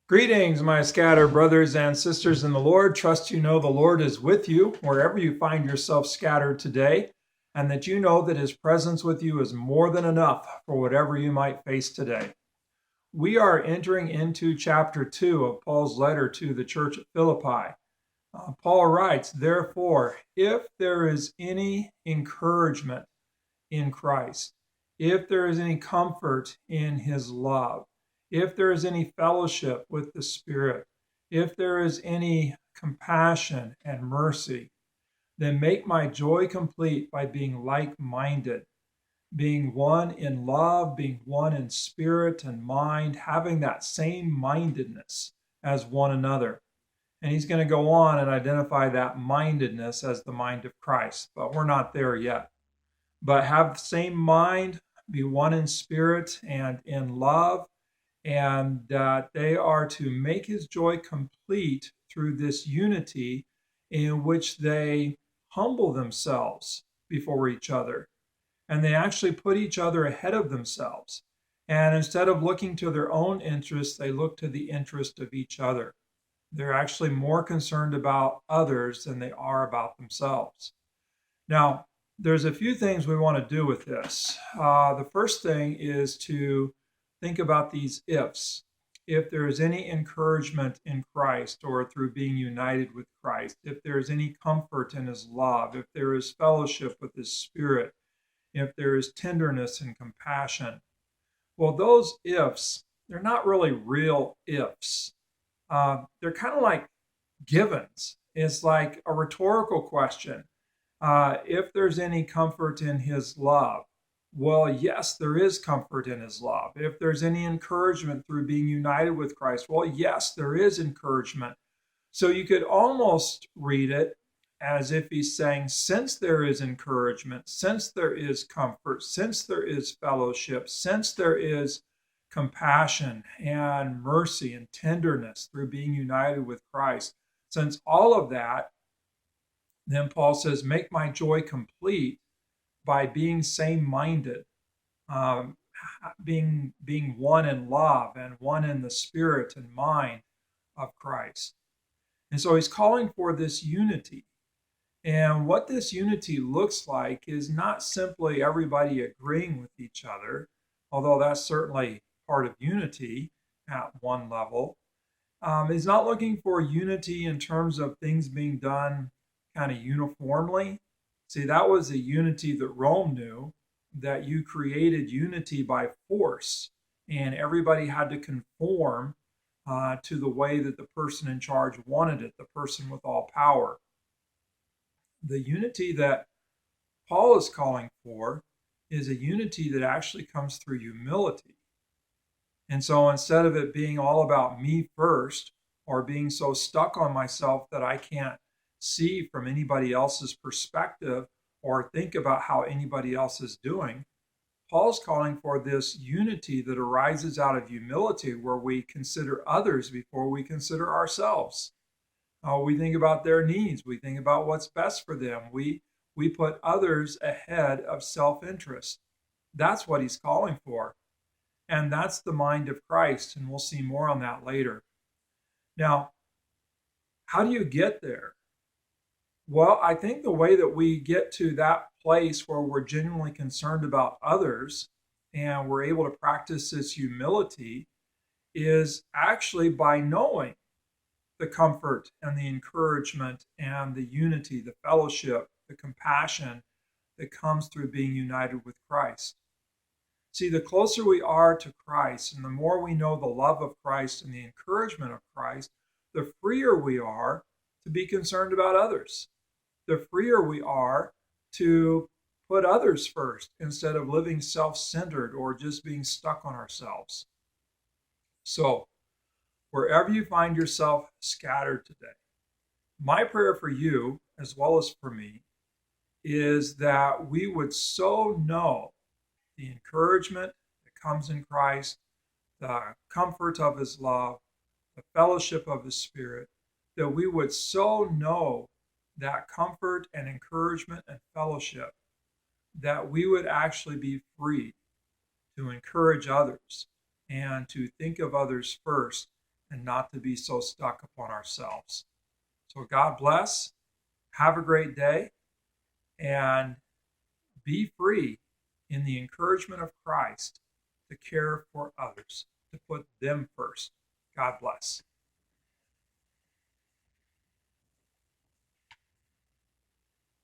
Greetings, my scattered brothers and sisters in the Lord. Trust you know the Lord is with you wherever you find yourself scattered today, and that you know that his presence with you is more than enough for whatever you might face today. We are entering into chapter 2 of Paul's letter to the church at Philippi. Paul writes, "Therefore, if there is any encouragement in Christ, if there is any comfort in his love, if there is any fellowship with the Spirit, if there is any compassion and mercy, then make my joy complete by being like-minded, being one in love, being one in spirit and mind, having that same mindedness as one another." And he's going to go on and identify that mindedness as the mind of Christ, but we're not there yet. But have the same mind, be one in spirit and in love, and that they are to make his joy complete through this unity in which they humble themselves before each other. And they actually put each other ahead of themselves. And instead of looking to their own interests, they look to the interest of each other. They're actually more concerned about others than they are about themselves. Now, there's a few things we want to do with this. The first thing is to think about these ifs. If there is any encouragement in Christ or through being united with Christ, if there is any comfort in his love, if there is fellowship with his Spirit, if there is tenderness and compassion. Well, those ifs, they're not really real ifs. They're kind of like givens. It's like a rhetorical question. If there's any comfort in his love, well, yes, there is comfort in his love. If there's any encouragement through being united with Christ, well, yes, there is encouragement. So you could almost read it as if he's saying, since there is encouragement, since there is comfort, since there is fellowship, since there is compassion and mercy and tenderness through being united with Christ, since all of that, then Paul says, make my joy complete by being same-minded, being one in love and one in the spirit and mind of Christ. And so he's calling for this unity. And what this unity looks like is not simply everybody agreeing with each other, although that's certainly part of unity at one level. He's not looking for unity in terms of things being done kind of uniformly. See, that was a unity that Rome knew, that you created unity by force, and everybody had to conform to the way that the person in charge wanted it, the person with all power. The unity that Paul is calling for is a unity that actually comes through humility. And so instead of it being all about me first, or being so stuck on myself that I can't see from anybody else's perspective or think about how anybody else is doing, Paul's calling for this unity that arises out of humility, where we consider others before we consider ourselves. We think about their needs. We think about what's best for them. We put others ahead of self-interest. That's what he's calling for. And that's the mind of Christ. And we'll see more on that later. Now, how do you get there? Well, I think the way that we get to that place where we're genuinely concerned about others and we're able to practice this humility is actually by knowing the comfort and the encouragement and the unity, the fellowship, the compassion that comes through being united with Christ. See, the closer we are to Christ and the more we know the love of Christ and the encouragement of Christ, the freer we are to be concerned about others. The freer we are to put others first instead of living self-centered or just being stuck on ourselves. So, wherever you find yourself scattered today, my prayer for you, as well as for me, is that we would so know the encouragement that comes in Christ, the comfort of his love, the fellowship of his Spirit, that we would so know that comfort and encouragement and fellowship that we would actually be free to encourage others and to think of others first and not to be so stuck upon ourselves. So God bless. Have a great day, and be free in the encouragement of Christ to care for others, to put them first. God bless.